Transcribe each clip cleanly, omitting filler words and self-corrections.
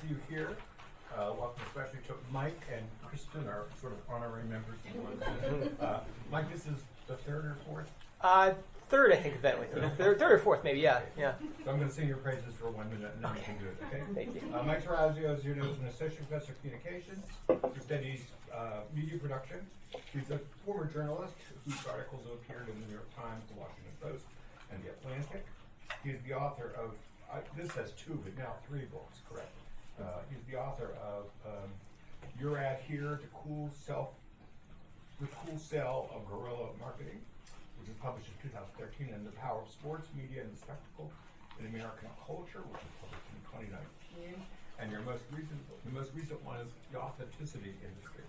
see you here. Welcome especially to Mike and Kristen, our sort of honorary members. Mike, this is the third or fourth? Third, I think, event with you. Third or fourth, maybe, yeah. So I'm going to sing your praises for 1 minute, and then we can do it, okay? Thank you. Mike Serazio, as you know, is an associate professor of communications who studies media production. He's a former journalist whose articles have appeared in the New York Times, the Washington Post, and the Atlantic. He's the author of, this says 2, but now 3 books, correct? He's the author of Your Ad Here, The Cool Sell of Guerrilla Marketing, which was published in 2013, and The Power of Sports, Media, and the Spectacle in American Culture, which was published in 2019. And the most recent one is The Authenticity Industry.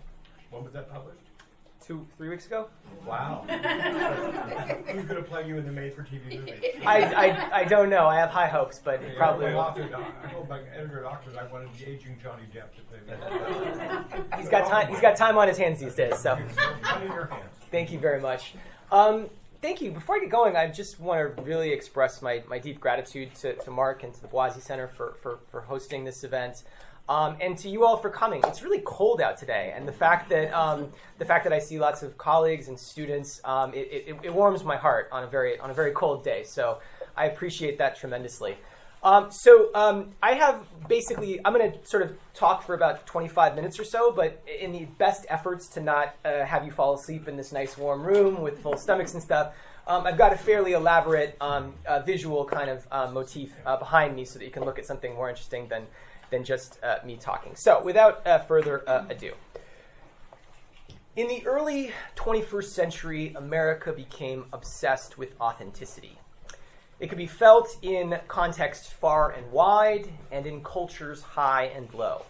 When was that published? 3 weeks ago. Wow. Who's going to play you in the made-for-TV movie? I don't know. I have high hopes, but probably. I told my editor doctors I wanted the aging Johnny Depp to play me. He's got time on his hands these days. So. In your hands. Thank you very much. Thank you. Before I get going, I just want to really express my deep gratitude to Mark and to the Boise Center for hosting this event. And to you all for coming. It's really cold out today, and the fact that I see lots of colleagues and students, it warms my heart on a very cold day. So I appreciate that tremendously. I have I'm going to sort of talk for about 25 minutes or so, but in the best efforts to not have you fall asleep in this nice warm room with full stomachs and stuff, I've got a fairly elaborate visual kind of motif behind me so that you can look at something more interesting than just me talking. So without further ado, in the early 21st century, America became obsessed with authenticity. It could be felt in contexts far and wide and in cultures high and low.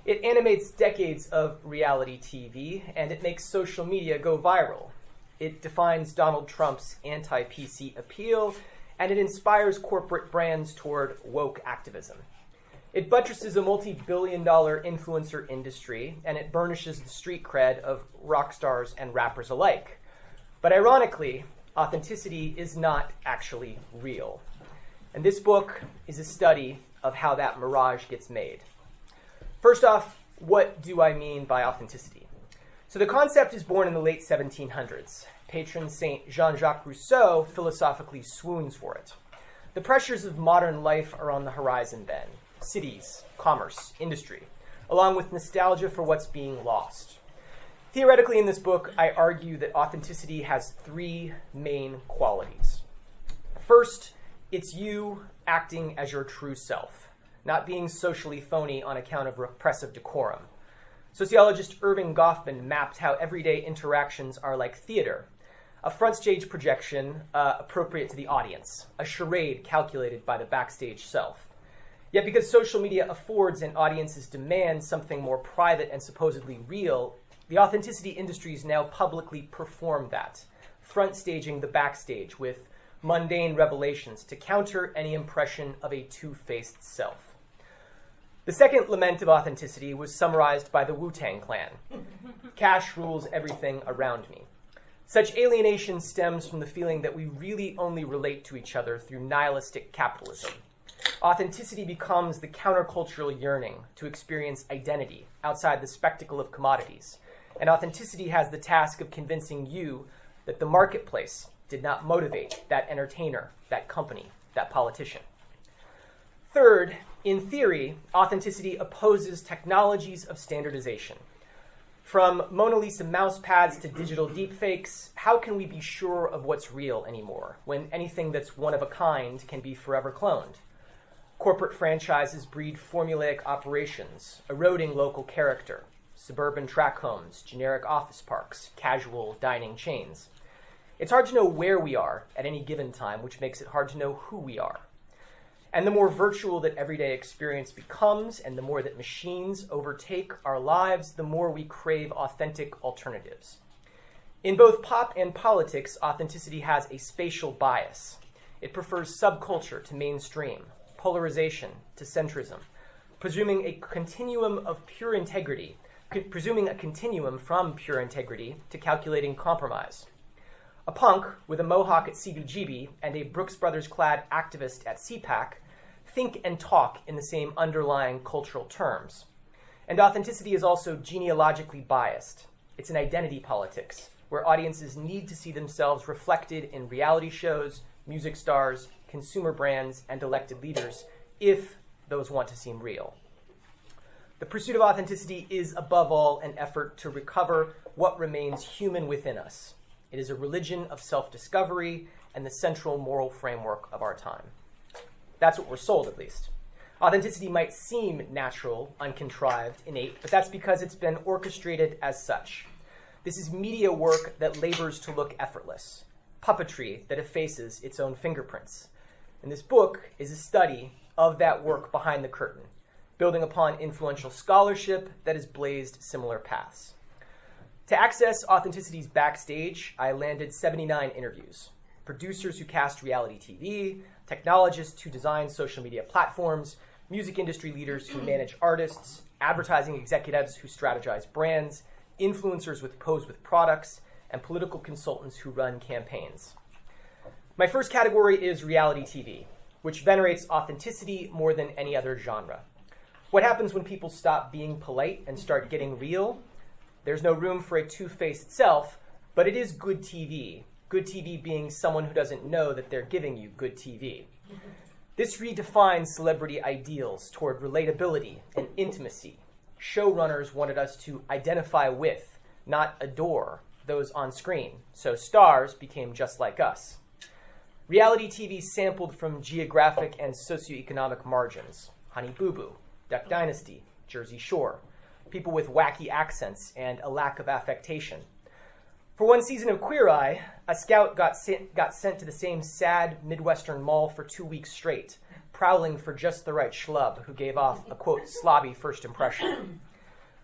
It animates decades of reality TV, and it makes social media go viral. It defines Donald Trump's anti-PC appeal, and it inspires corporate brands toward woke activism. It buttresses a multi-billion-dollar influencer industry, and it burnishes the street cred of rock stars and rappers alike. But ironically, authenticity is not actually real. And this book is a study of how that mirage gets made. First off, what do I mean by authenticity? So the concept is born in the late 1700s. Patron Saint Jean-Jacques Rousseau philosophically swoons for it. The pressures of modern life are on the horizon then. Cities, commerce, industry, along with nostalgia for what's being lost. Theoretically, in this book, I argue that authenticity has 3 main qualities. First, it's you acting as your true self, not being socially phony on account of repressive decorum. Sociologist Irving Goffman mapped how everyday interactions are like theater, a front stage projection appropriate to the audience, a charade calculated by the backstage self. Yet because social media affords and audiences demand something more private and supposedly real, the authenticity industries now publicly perform that, front staging the backstage with mundane revelations to counter any impression of a two-faced self. The second lament of authenticity was summarized by the Wu-Tang Clan. Cash rules everything around me. Such alienation stems from the feeling that we really only relate to each other through nihilistic capitalism. Authenticity becomes the countercultural yearning to experience identity outside the spectacle of commodities. And authenticity has the task of convincing you that the marketplace did not motivate that entertainer, that company, that politician. Third, in theory, authenticity opposes technologies of standardization. From Mona Lisa mouse pads to digital deepfakes, how can we be sure of what's real anymore when anything that's one of a kind can be forever cloned? Corporate franchises breed formulaic operations, eroding local character, suburban tract homes, generic office parks, casual dining chains. It's hard to know where we are at any given time, which makes it hard to know who we are. And the more virtual that everyday experience becomes, and the more that machines overtake our lives, the more we crave authentic alternatives. In both pop and politics, authenticity has a spatial bias. It prefers subculture to mainstream, polarization to centrism, presuming a continuum from pure integrity to calculating compromise. A punk with a mohawk at CBGB and a Brooks Brothers-clad activist at CPAC think and talk in the same underlying cultural terms. And authenticity is also genealogically biased. It's an identity politics, where audiences need to see themselves reflected in reality shows, music stars, consumer brands, and elected leaders, if those want to seem real. The pursuit of authenticity is, above all, an effort to recover what remains human within us. It is a religion of self-discovery and the central moral framework of our time. That's what we're sold, at least. Authenticity might seem natural, uncontrived, innate, but that's because it's been orchestrated as such. This is media work that labors to look effortless, puppetry that effaces its own fingerprints. And this book is a study of that work behind the curtain, building upon influential scholarship that has blazed similar paths. To access Authenticity's backstage, I landed 79 interviews. Producers who cast reality TV, technologists who design social media platforms, music industry leaders who manage artists, advertising executives who strategize brands, influencers who pose with products, and political consultants who run campaigns. My first category is reality TV, which venerates authenticity more than any other genre. What happens when people stop being polite and start getting real? There's no room for a two-faced self, but it is good TV. Good TV being someone who doesn't know that they're giving you good TV. This redefines celebrity ideals toward relatability and intimacy. Showrunners wanted us to identify with, not adore, those on screen, so stars became just like us. Reality TV sampled from geographic and socioeconomic margins. Honey Boo Boo, Duck Dynasty, Jersey Shore, people with wacky accents and a lack of affectation. For one season of Queer Eye, a scout got sent to the same sad Midwestern mall for 2 weeks straight, prowling for just the right schlub who gave off a, quote, slobby first impression.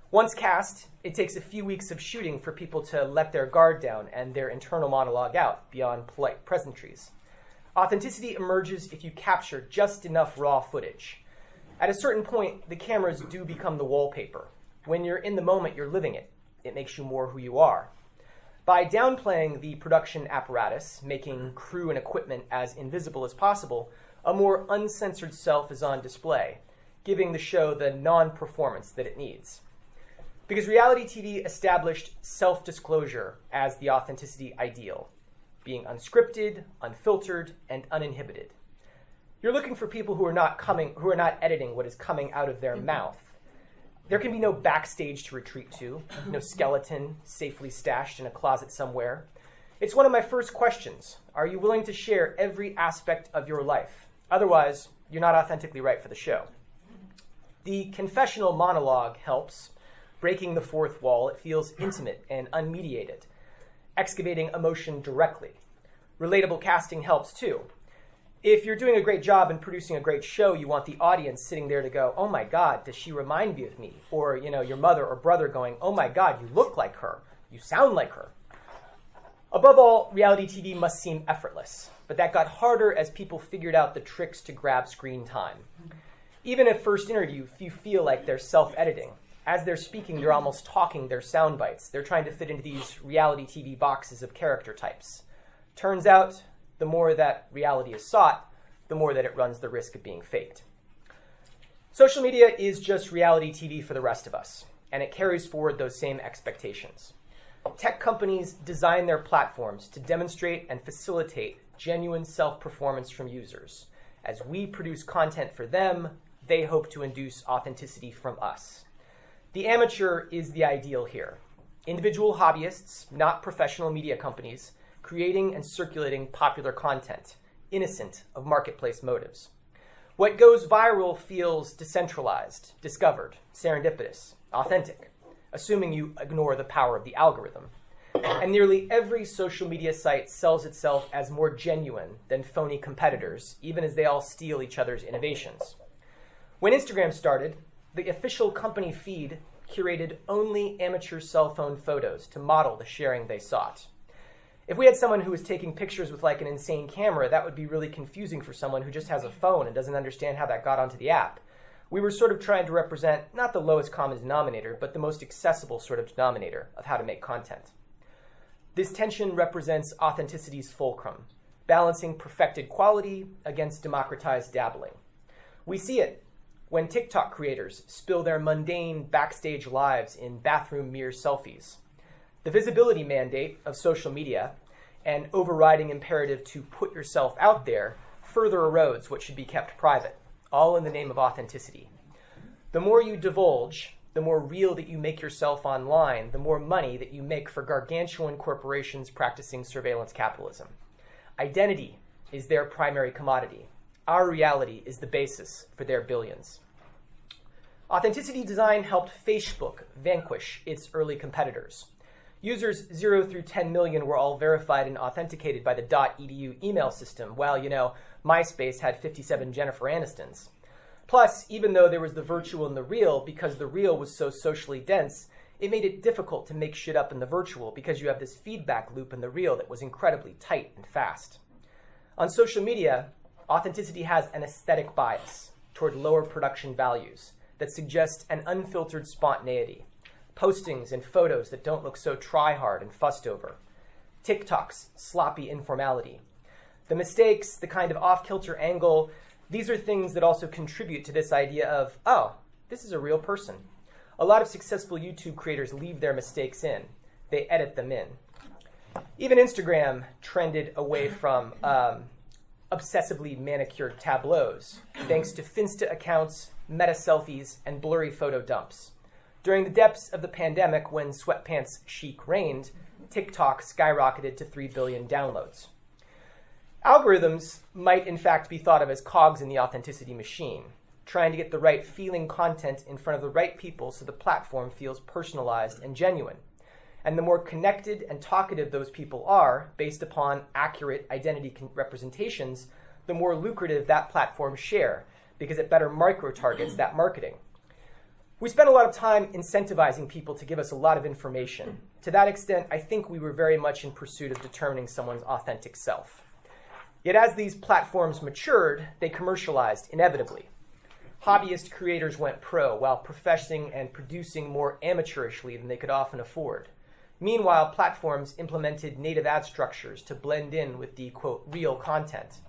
Once cast, it takes a few weeks of shooting for people to let their guard down and their internal monologue out beyond polite pleasantries. Authenticity emerges if you capture just enough raw footage. At a certain point, the cameras do become the wallpaper. When you're in the moment, you're living it. It makes you more who you are. By downplaying the production apparatus, making crew and equipment as invisible as possible, a more uncensored self is on display, giving the show the non-performance that it needs. Because reality TV established self-disclosure as the authenticity ideal, being unscripted, unfiltered, and uninhibited. You're looking for people who are not editing what is coming out of their mouth. There can be no backstage to retreat to, no skeleton safely stashed in a closet somewhere. It's one of my first questions. Are you willing to share every aspect of your life? Otherwise, you're not authentically right for the show. The confessional monologue helps. Breaking the fourth wall, it feels intimate and unmediated, excavating emotion directly. Relatable casting helps too. If you're doing a great job and producing a great show, you want the audience sitting there to go, oh my God, does she remind me of me? Or, your mother or brother going, oh my God, you look like her. You sound like her. Above all, reality TV must seem effortless. But that got harder as people figured out the tricks to grab screen time. Even at first interview, you feel like they're self-editing. As they're speaking, you're almost talking their sound bites. They're trying to fit into these reality TV boxes of character types. Turns out, the more that reality is sought, the more that it runs the risk of being faked. Social media is just reality TV for the rest of us, and it carries forward those same expectations. Tech companies design their platforms to demonstrate and facilitate genuine self-performance from users. As we produce content for them, they hope to induce authenticity from us. The amateur is the ideal here. Individual hobbyists, not professional media companies, creating and circulating popular content, innocent of marketplace motives. What goes viral feels decentralized, discovered, serendipitous, authentic, assuming you ignore the power of the algorithm. And nearly every social media site sells itself as more genuine than phony competitors, even as they all steal each other's innovations. When Instagram started, the official company feed curated only amateur cell phone photos to model the sharing they sought. If we had someone who was taking pictures with like an insane camera, that would be really confusing for someone who just has a phone and doesn't understand how that got onto the app. We were sort of trying to represent not the lowest common denominator, but the most accessible sort of denominator of how to make content. This tension represents authenticity's fulcrum, balancing perfected quality against democratized dabbling. We see it when TikTok creators spill their mundane backstage lives in bathroom mirror selfies. The visibility mandate of social media and overriding imperative to put yourself out there further erodes what should be kept private, all in the name of authenticity. The more you divulge, the more real that you make yourself online, the more money that you make for gargantuan corporations practicing surveillance capitalism. Identity is their primary commodity. Our reality is the basis for their billions. Authenticity design helped Facebook vanquish its early competitors. Users 0 through 10 million were all verified and authenticated by the .edu email system, while, MySpace had 57 Jennifer Anistons. Plus, even though there was the virtual and the real, because the real was so socially dense, it made it difficult to make shit up in the virtual because you have this feedback loop in the real that was incredibly tight and fast. On social media, authenticity has an aesthetic bias toward lower production values that suggest an unfiltered spontaneity. Postings and photos that don't look so try-hard and fussed over. TikTok's sloppy informality. The mistakes, the kind of off-kilter angle, these are things that also contribute to this idea of, oh, this is a real person. A lot of successful YouTube creators leave their mistakes in. They edit them in. Even Instagram trended away from obsessively manicured tableaus, thanks to Finsta accounts, meta selfies, and blurry photo dumps. During the depths of the pandemic, when sweatpants chic reigned, TikTok skyrocketed to 3 billion downloads. Algorithms might in fact be thought of as cogs in the authenticity machine, trying to get the right feeling content in front of the right people so the platform feels personalized and genuine. And the more connected and talkative those people are, based upon accurate identity representations, the more lucrative that platform share, because it better micro-targets that marketing. We spent a lot of time incentivizing people to give us a lot of information. To that extent, I think we were very much in pursuit of determining someone's authentic self. Yet as these platforms matured, they commercialized inevitably. Hobbyist creators went pro while professing and producing more amateurishly than they could often afford. Meanwhile, platforms implemented native ad structures to blend in with the, quote, real content.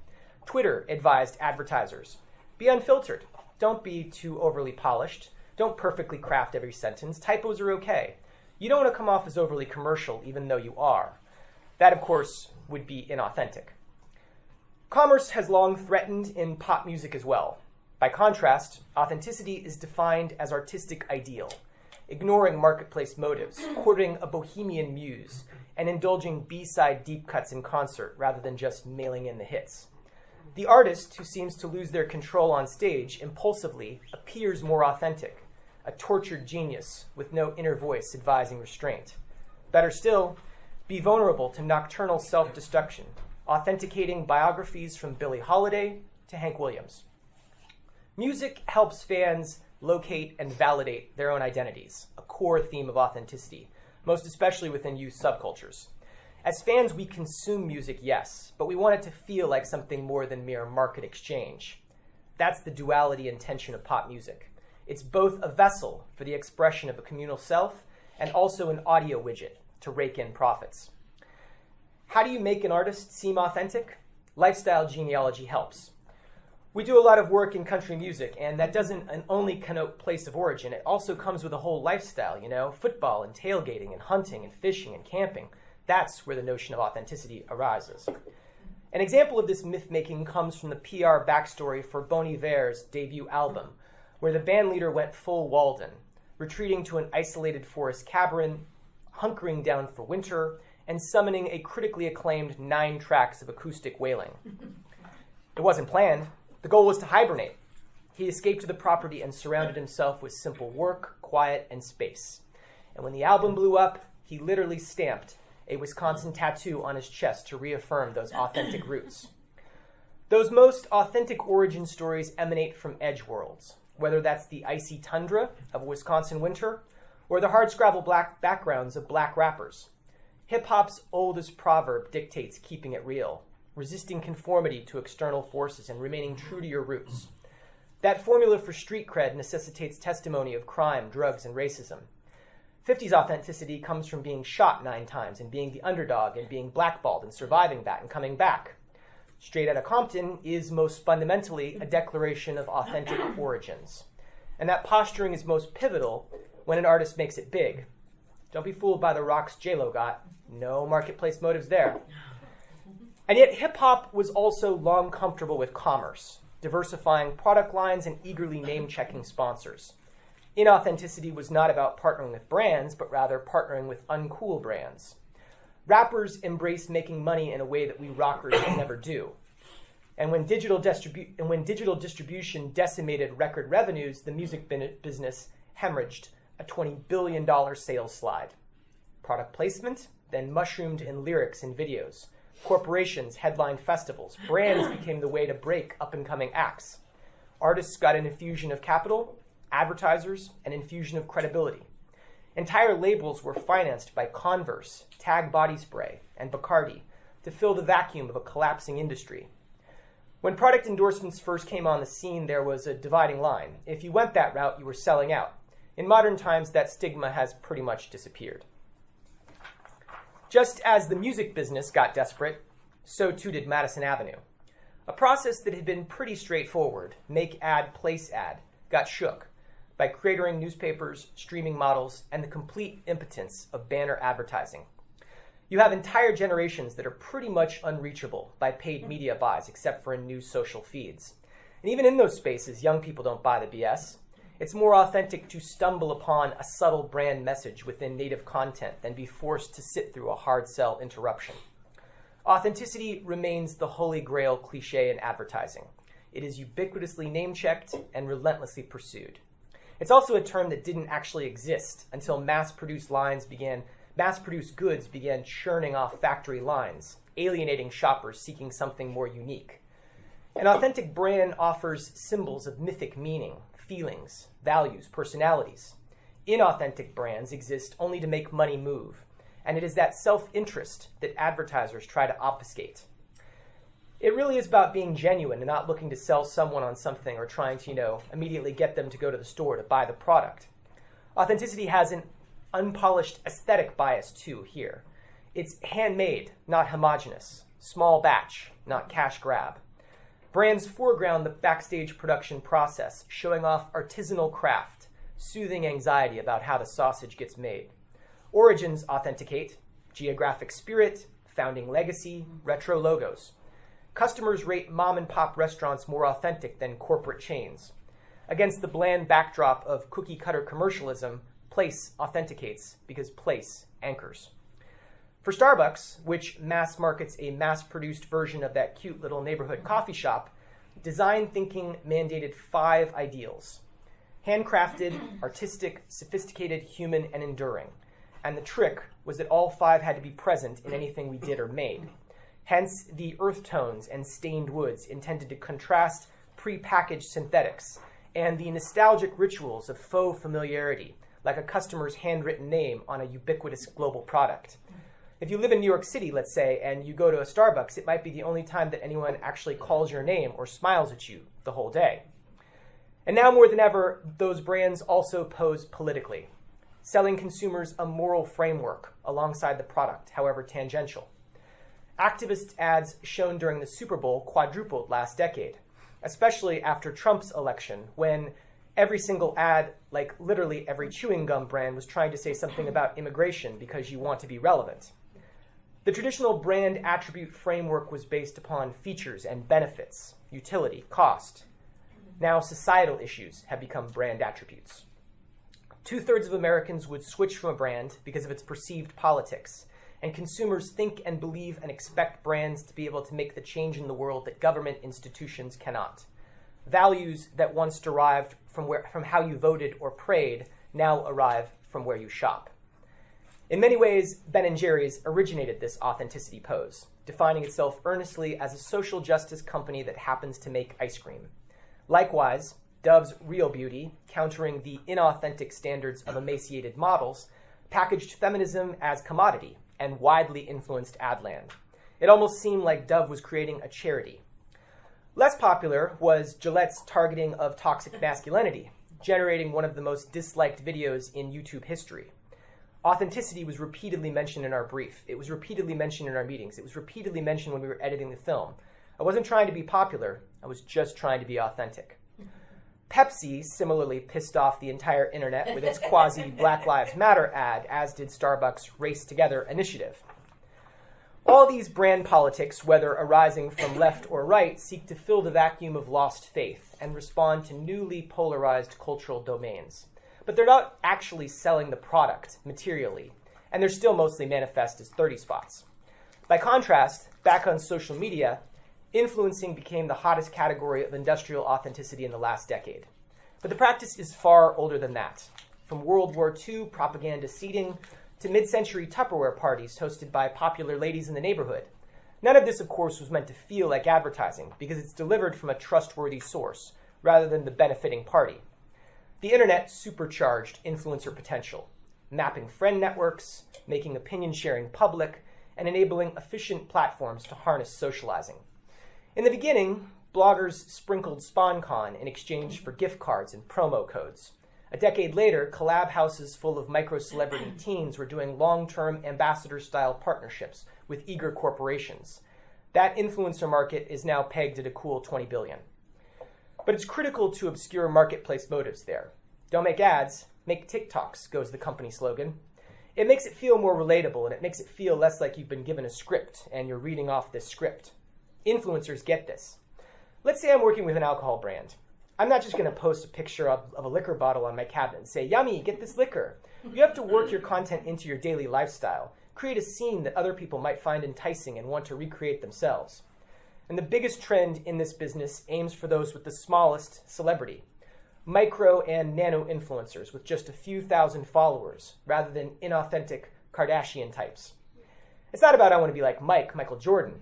Twitter advised advertisers, be unfiltered. Don't be too overly polished. Don't perfectly craft every sentence. Typos are okay. You don't want to come off as overly commercial, even though you are. That, of course, would be inauthentic. Commerce has long threatened in pop music as well. By contrast, authenticity is defined as artistic ideal, ignoring marketplace motives, courting a bohemian muse, and indulging B-side deep cuts in concert rather than just mailing in the hits. The artist who seems to lose their control on stage impulsively appears more authentic, a tortured genius with no inner voice advising restraint. Better still, be vulnerable to nocturnal self-destruction, authenticating biographies from Billie Holiday to Hank Williams. Music helps fans locate and validate their own identities, a core theme of authenticity, most especially within youth subcultures. As fans, we consume music, yes, but we want it to feel like something more than mere market exchange. That's the duality and tension of pop music. It's both a vessel for the expression of a communal self and also an audio widget to rake in profits. How do you make an artist seem authentic? Lifestyle genealogy helps. We do a lot of work in country music, and that doesn't only connote place of origin. It also comes with a whole lifestyle, football and tailgating and hunting and fishing and camping. That's where the notion of authenticity arises. An example of this myth-making comes from the PR backstory for Bon Iver's debut album, where the bandleader went full Walden, retreating to an isolated forest cabin, hunkering down for winter, and summoning a critically acclaimed 9 tracks of acoustic wailing. It wasn't planned. The goal was to hibernate. He escaped to the property and surrounded himself with simple work, quiet, and space. And when the album blew up, he literally stamped a Wisconsin tattoo on his chest to reaffirm those authentic roots. Those most authentic origin stories emanate from edge worlds, whether that's the icy tundra of a Wisconsin winter or the hardscrabble black backgrounds of black rappers. Hip-hop's oldest proverb dictates keeping it real, resisting conformity to external forces and remaining true to your roots. That formula for street cred necessitates testimony of crime, drugs, and racism. 50's authenticity comes from being shot 9 times and being the underdog and being blackballed and surviving that and coming back. Straight Outta Compton is most fundamentally a declaration of authentic origins. And that posturing is most pivotal when an artist makes it big. Don't be fooled by the rocks J-Lo got. No marketplace motives there. And yet hip-hop was also long comfortable with commerce, diversifying product lines and eagerly name-checking sponsors. Inauthenticity was not about partnering with brands, but rather partnering with uncool brands. Rappers embraced making money in a way that we rockers never do. And when digital distribution decimated record revenues, the music business hemorrhaged a $20 billion sales slide. Product placement then mushroomed in lyrics and videos. Corporations headlined festivals. Brands became the way to break up-and-coming acts. Artists got an infusion of capital, advertisers, an infusion of credibility. Entire labels were financed by Converse, Tag Body Spray, and Bacardi to fill the vacuum of a collapsing industry. When product endorsements first came on the scene, there was a dividing line. If you went that route, you were selling out. In modern times, that stigma has pretty much disappeared. Just as the music business got desperate, so too did Madison Avenue. A process that had been pretty straightforward, make ad, place ad, got shook by cratering newspapers, streaming models, and the complete impotence of banner advertising. You have entire generations that are pretty much unreachable by paid media buys, except for in new social feeds. And even in those spaces, young people don't buy the BS. It's more authentic to stumble upon a subtle brand message within native content than be forced to sit through a hard sell interruption. Authenticity remains the holy grail cliche in advertising. It is ubiquitously name-checked and relentlessly pursued. It's also a term that didn't actually exist until mass-produced goods began churning off factory lines, alienating shoppers seeking something more unique. An authentic brand offers symbols of mythic meaning, feelings, values, personalities. Inauthentic brands exist only to make money move, and it is that self-interest that advertisers try to obfuscate. It really is about being genuine and not looking to sell someone on something or trying to, immediately get them to go to the store to buy the product. Authenticity has an unpolished aesthetic bias too here. It's handmade, not homogeneous, small batch, not cash grab. Brands foreground the backstage production process, showing off artisanal craft, soothing anxiety about how the sausage gets made. Origins authenticate, geographic spirit, founding legacy, retro logos. Customers rate mom-and-pop restaurants more authentic than corporate chains. Against the bland backdrop of cookie-cutter commercialism, place authenticates because place anchors. For Starbucks, which mass markets a mass-produced version of that cute little neighborhood coffee shop, design thinking mandated 5 ideals: handcrafted, artistic, sophisticated, human, and enduring. And the trick was that all 5 had to be present in anything we did or made. Hence the earth tones and stained woods intended to contrast pre-packaged synthetics and the nostalgic rituals of faux familiarity, like a customer's handwritten name on a ubiquitous global product. If you live in New York City, let's say, and you go to a Starbucks, it might be the only time that anyone actually calls your name or smiles at you the whole day. And now more than ever, those brands also pose politically, selling consumers a moral framework alongside the product, however tangential. Activist ads shown during the Super Bowl quadrupled last decade, especially after Trump's election, when every single ad, like literally every chewing gum brand, was trying to say something about immigration because you want to be relevant. The traditional brand attribute framework was based upon features and benefits, utility, cost. Now societal issues have become brand attributes. 2/3 of Americans would switch from a brand because of its perceived politics, and consumers think and believe and expect brands to be able to make the change in the world that government institutions cannot. Values that once derived from how you voted or prayed now arrive from where you shop. In many ways, Ben & Jerry's originated this authenticity pose, defining itself earnestly as a social justice company that happens to make ice cream. Likewise, Dove's Real Beauty, countering the inauthentic standards of emaciated models, packaged feminism as commodity and widely influenced Adland. It almost seemed like Dove was creating a charity. Less popular was Gillette's targeting of toxic masculinity, generating one of the most disliked videos in YouTube history. Authenticity was repeatedly mentioned in our brief. It was repeatedly mentioned in our meetings. It was repeatedly mentioned when we were editing the film. I wasn't trying to be popular. I was just trying to be authentic. Pepsi similarly pissed off the entire internet with its quasi-Black Lives Matter ad, as did Starbucks' Race Together initiative. All these brand politics, whether arising from left or right, seek to fill the vacuum of lost faith and respond to newly polarized cultural domains. But they're not actually selling the product materially, and they're still mostly manifest as 30 spots. By contrast, back on social media, influencing became the hottest category of industrial authenticity in the last decade. But the practice is far older than that. From World War II propaganda seeding to mid-century Tupperware parties hosted by popular ladies in the neighborhood. None of this, of course, was meant to feel like advertising because it's delivered from a trustworthy source rather than the benefiting party. The internet supercharged influencer potential, mapping friend networks, making opinion sharing public, and enabling efficient platforms to harness socializing. In the beginning, bloggers sprinkled SpawnCon in exchange for gift cards and promo codes. A decade later, collab houses full of micro-celebrity teens were doing long-term ambassador-style partnerships with eager corporations. That influencer market is now pegged at a cool $20 billion. But it's critical to obscure marketplace motives there. Don't make ads, make TikToks, goes the company slogan. It makes it feel more relatable, and it makes it feel less like you've been given a script and you're reading off this script. Influencers get this. Let's say I'm working with an alcohol brand. I'm not just going to post a picture of a liquor bottle on my cabinet and say, yummy, get this liquor. You have to work your content into your daily lifestyle. Create a scene that other people might find enticing and want to recreate themselves. And the biggest trend in this business aims for those with the smallest celebrity. Micro and nano influencers with just a few thousand followers rather than inauthentic Kardashian types. It's not about I want to be like Michael Jordan.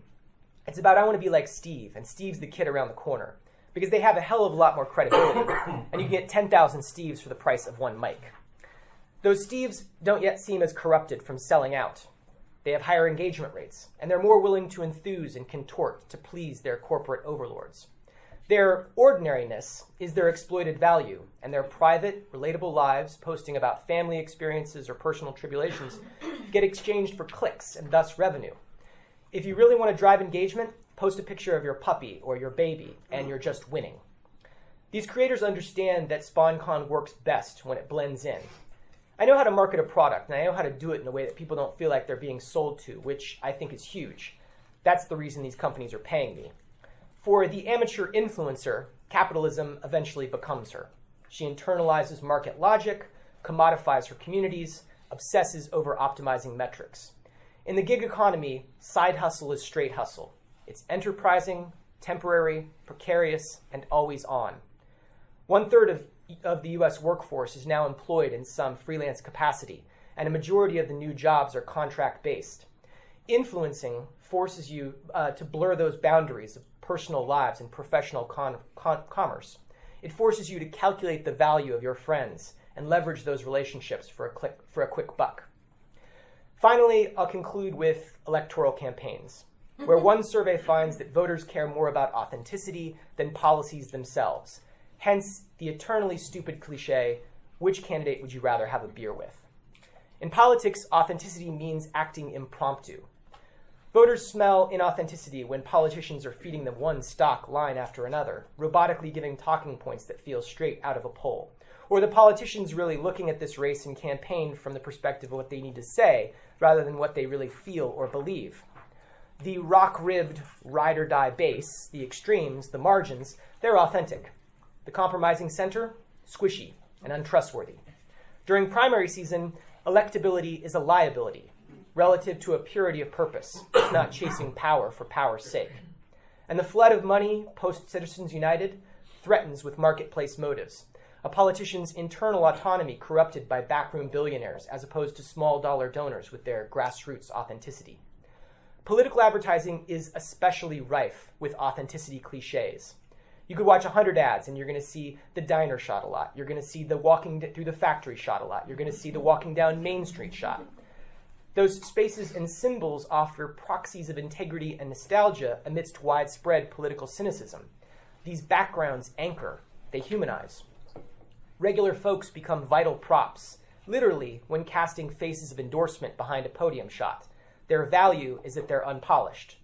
It's about I want to be like Steve, and Steve's the kid around the corner. Because they have a hell of a lot more credibility, and you can get 10,000 Steves for the price of one Mike. Those Steves don't yet seem as corrupted from selling out. They have higher engagement rates, and they're more willing to enthuse and contort to please their corporate overlords. Their ordinariness is their exploited value, and their private, relatable lives, posting about family experiences or personal tribulations, get exchanged for clicks and thus revenue. If you really want to drive engagement, post a picture of your puppy or your baby, and you're just winning. These creators understand that SpawnCon works best when it blends in. I know how to market a product, and I know how to do it in a way that people don't feel like they're being sold to, which I think is huge. That's the reason these companies are paying me. For the amateur influencer, capitalism eventually becomes her. She internalizes market logic, commodifies her communities, obsesses over optimizing metrics. In the gig economy, side hustle is straight hustle. It's enterprising, temporary, precarious, and always on. 1/3 of the US workforce is now employed in some freelance capacity, and a majority of the new jobs are contract-based. Influencing forces you to blur those boundaries of personal lives and professional commerce. It forces you to calculate the value of your friends and leverage those relationships for a quick buck. Finally, I'll conclude with electoral campaigns, where one survey finds that voters care more about authenticity than policies themselves. Hence, the eternally stupid cliche, which candidate would you rather have a beer with? In politics, authenticity means acting impromptu. Voters smell inauthenticity when politicians are feeding them one stock line after another, robotically giving talking points that feel straight out of a poll. Or the politicians really looking at this race and campaign from the perspective of what they need to say, rather than what they really feel or believe. The rock-ribbed ride-or-die base, the extremes, the margins, they're authentic. The compromising center, squishy and untrustworthy. During primary season, electability is a liability, relative to a purity of purpose. It's not chasing power for power's sake. And the flood of money, post-Citizens United, threatens with marketplace motives. A politician's internal autonomy corrupted by backroom billionaires as opposed to small-dollar donors with their grassroots authenticity. Political advertising is especially rife with authenticity cliches. You could watch 100 ads and you're going to see the diner shot a lot. You're going to see the walking through the factory shot a lot. You're going to see the walking down Main Street shot. Those spaces and symbols offer proxies of integrity and nostalgia amidst widespread political cynicism. These backgrounds anchor, they humanize. Regular folks become vital props, literally when casting faces of endorsement behind a podium shot. Their value is that they're unpolished.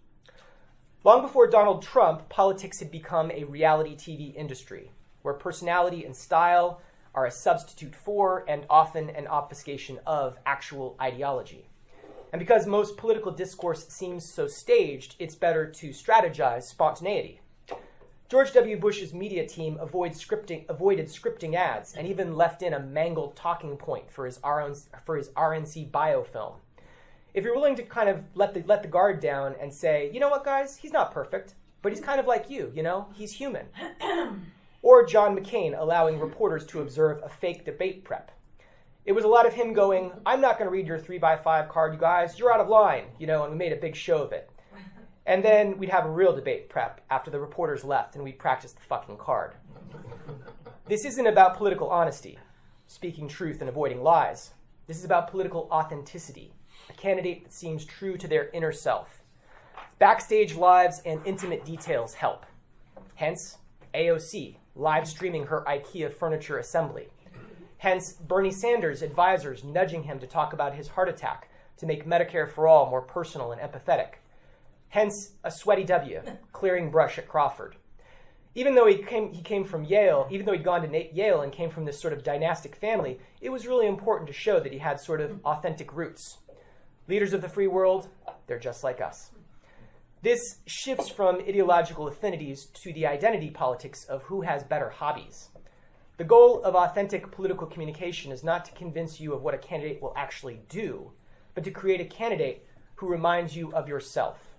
Long before Donald Trump, politics had become a reality TV industry, where personality and style are a substitute for and often an obfuscation of actual ideology. And because most political discourse seems so staged, it's better to strategize spontaneity. George W. Bush's media team avoided scripting ads and even left in a mangled talking point for his RNC biofilm. If you're willing to kind of let the guard down and say, you know what, guys, he's not perfect, but he's kind of like you, he's human. Or John McCain allowing reporters to observe a fake debate prep. It was a lot of him going, I'm not going to read your 3x5 card, you guys, you're out of line, and we made a big show of it. And then we'd have a real debate prep after the reporters left and we'd practice the fucking card. This isn't about political honesty, speaking truth and avoiding lies. This is about political authenticity, a candidate that seems true to their inner self. Backstage lives and intimate details help. Hence, AOC live streaming her IKEA furniture assembly. Hence, Bernie Sanders' advisors nudging him to talk about his heart attack to make Medicare for all more personal and empathetic. Hence, a sweaty W, clearing brush at Crawford. Even though he came from Yale, even though he'd gone to Yale and came from this sort of dynastic family, it was really important to show that he had sort of authentic roots. Leaders of the free world, they're just like us. This shifts from ideological affinities to the identity politics of who has better hobbies. The goal of authentic political communication is not to convince you of what a candidate will actually do, but to create a candidate who reminds you of yourself.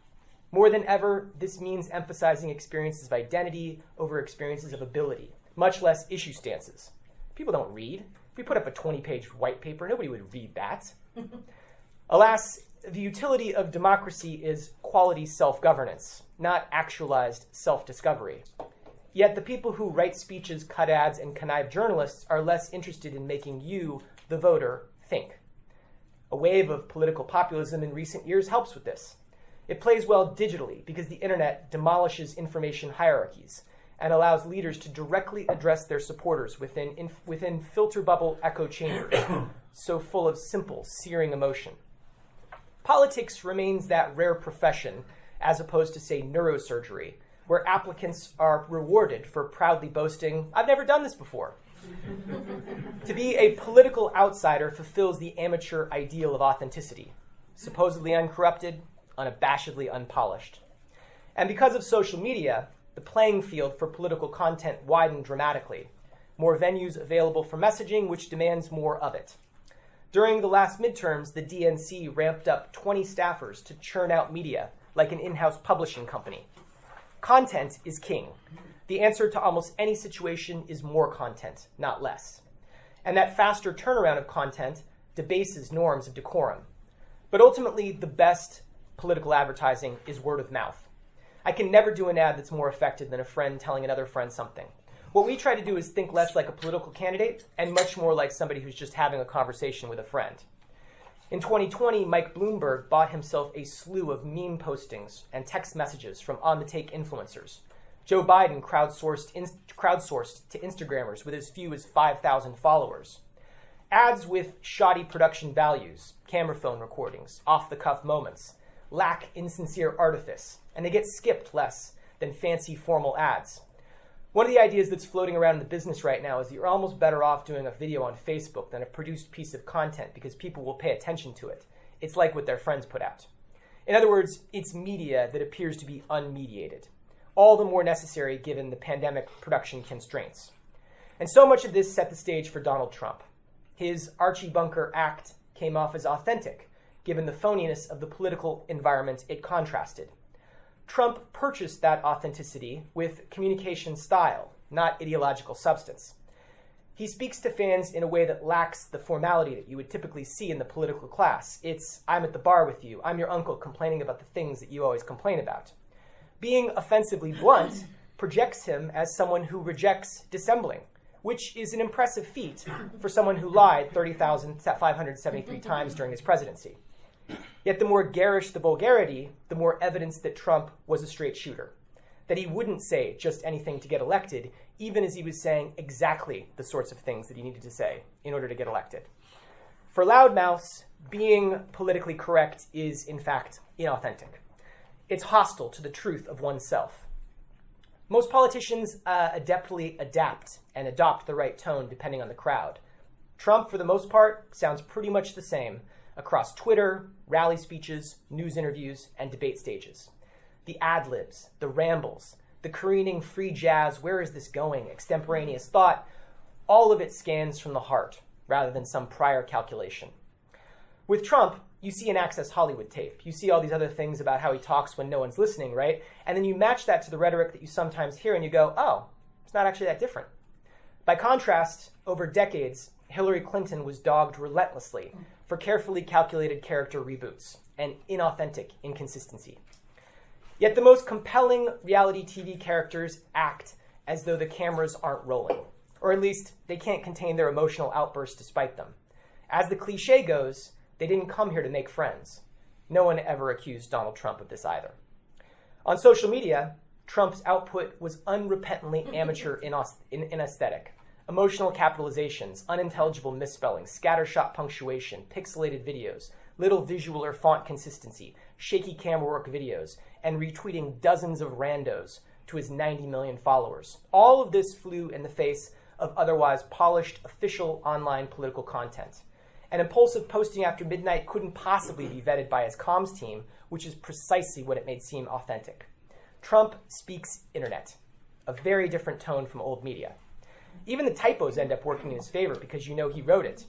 More than ever, this means emphasizing experiences of identity over experiences of ability, much less issue stances. People don't read. If we put up a 20-page white paper, nobody would read that. Alas, the utility of democracy is quality self-governance, not actualized self-discovery. Yet the people who write speeches, cut ads, and connive journalists are less interested in making you, the voter, think. A wave of political populism in recent years helps with this. It plays well digitally because the internet demolishes information hierarchies and allows leaders to directly address their supporters within filter bubble echo chambers, so full of simple, searing emotion. Politics remains that rare profession, as opposed to, say, neurosurgery, where applicants are rewarded for proudly boasting, I've never done this before. To be a political outsider fulfills the amateur ideal of authenticity, supposedly uncorrupted, unabashedly unpolished. And because of social media, the playing field for political content widened dramatically. More venues available for messaging, which demands more of it. During the last midterms, the DNC ramped up 20 staffers to churn out media, like an in-house publishing company. Content is king. The answer to almost any situation is more content, not less. And that faster turnaround of content debases norms of decorum. But ultimately, the best political advertising is word of mouth. I can never do an ad that's more effective than a friend telling another friend something. What we try to do is think less like a political candidate and much more like somebody who's just having a conversation with a friend. In 2020, Mike Bloomberg bought himself a slew of meme postings and text messages from on-the-take influencers. Joe Biden crowdsourced to Instagrammers with as few as 5,000 followers. Ads with shoddy production values, camera phone recordings, off-the-cuff moments, lack insincere artifice, and they get skipped less than fancy formal ads. One of the ideas that's floating around in the business right now is that you're almost better off doing a video on Facebook than a produced piece of content because people will pay attention to it. It's like what their friends put out. In other words, it's media that appears to be unmediated, all the more necessary given the pandemic production constraints. And so much of this set the stage for Donald Trump. His Archie Bunker act came off as authentic, given the phoniness of the political environment it contrasted. Trump purchased that authenticity with communication style, not ideological substance. He speaks to fans in a way that lacks the formality that you would typically see in the political class. It's, I'm at the bar with you, I'm your uncle complaining about the things that you always complain about. Being offensively blunt projects him as someone who rejects dissembling, which is an impressive feat for someone who lied 30,573 times during his presidency. Yet the more garish the vulgarity, the more evidence that Trump was a straight shooter, that he wouldn't say just anything to get elected, even as he was saying exactly the sorts of things that he needed to say in order to get elected. For loudmouths, being politically correct is, in fact, inauthentic. It's hostile to the truth of oneself. Most politicians adeptly adapt and adopt the right tone depending on the crowd. Trump, for the most part, sounds pretty much the same across Twitter, rally speeches, news interviews, and debate stages. The ad-libs, the rambles, the careening free jazz, where is this going, extemporaneous thought, all of it scans from the heart rather than some prior calculation. With Trump, you see an Access Hollywood tape. You see all these other things about how he talks when no one's listening, right? And then you match that to the rhetoric that you sometimes hear and you go, oh, it's not actually that different. By contrast, over decades, Hillary Clinton was dogged relentlessly for carefully calculated character reboots and inauthentic inconsistency. Yet the most compelling reality TV characters act as though the cameras aren't rolling, or at least they can't contain their emotional outbursts despite them. As the cliche goes, they didn't come here to make friends. No one ever accused Donald Trump of this either. On social media, Trump's output was unrepentantly amateur in aesthetic. Emotional capitalizations, unintelligible misspellings, scattershot punctuation, pixelated videos, little visual or font consistency, shaky camera work videos, and retweeting dozens of randos to his 90 million followers. All of this flew in the face of otherwise polished official online political content. An impulsive posting after midnight couldn't possibly be vetted by his comms team, which is precisely what it made seem authentic. Trump speaks internet, a very different tone from old media. Even the typos end up working in his favor because you know he wrote it.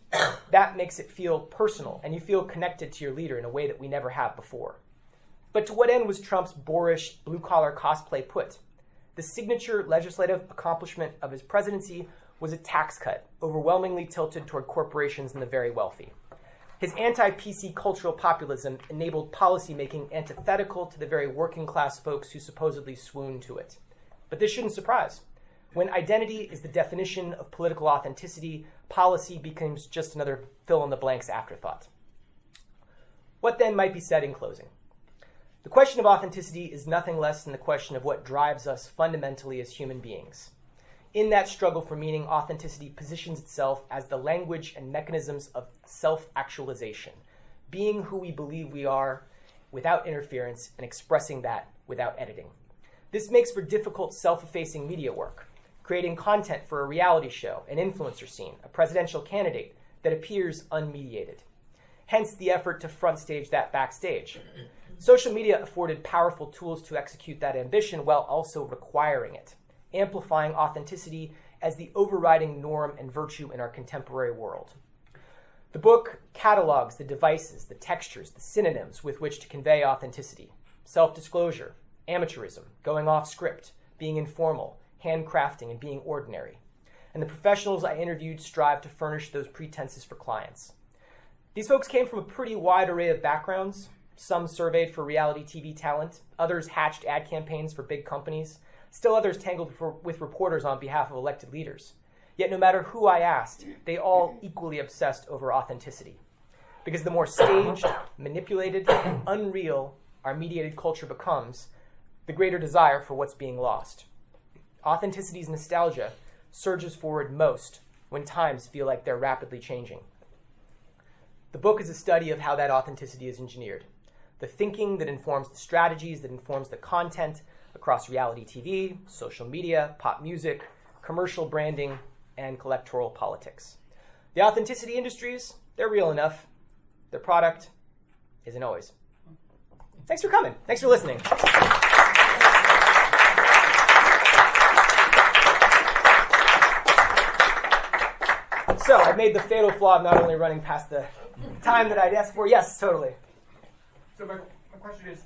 That makes it feel personal, and you feel connected to your leader in a way that we never have before. But to what end was Trump's boorish, blue-collar cosplay put? The signature legislative accomplishment of his presidency was a tax cut, overwhelmingly tilted toward corporations and the very wealthy. His anti-PC cultural populism enabled policymaking antithetical to the very working-class folks who supposedly swoon to it. But this shouldn't surprise. When identity is the definition of political authenticity, policy becomes just another fill-in-the-blanks afterthought. What then might be said in closing? The question of authenticity is nothing less than the question of what drives us fundamentally as human beings. In that struggle for meaning, authenticity positions itself as the language and mechanisms of self-actualization, being who we believe we are without interference and expressing that without editing. This makes for difficult self-effacing media work, creating content for a reality show, an influencer scene, a presidential candidate that appears unmediated. Hence the effort to front stage that backstage. Social media afforded powerful tools to execute that ambition while also requiring it, amplifying authenticity as the overriding norm and virtue in our contemporary world. The book catalogs the devices, the textures, the synonyms with which to convey authenticity: self-disclosure, amateurism, going off script, being informal, handcrafting, and being ordinary. And the professionals I interviewed strive to furnish those pretenses for clients. These folks came from a pretty wide array of backgrounds. Some surveyed for reality TV talent, others hatched ad campaigns for big companies, still others tangled with reporters on behalf of elected leaders. Yet no matter who I asked, they all equally obsessed over authenticity. Because the more staged, manipulated, and unreal our mediated culture becomes, the greater desire for what's being lost. Authenticity's nostalgia surges forward most when times feel like they're rapidly changing. The book is a study of how that authenticity is engineered. The thinking that informs the strategies, that informs the content across reality TV, social media, pop music, commercial branding, and electoral politics. The authenticity industries, they're real enough. Their product isn't always. Thanks for coming. Thanks for listening. So I made the fatal flaw of not only running past the time that I'd asked for. Yes, totally. So my question is,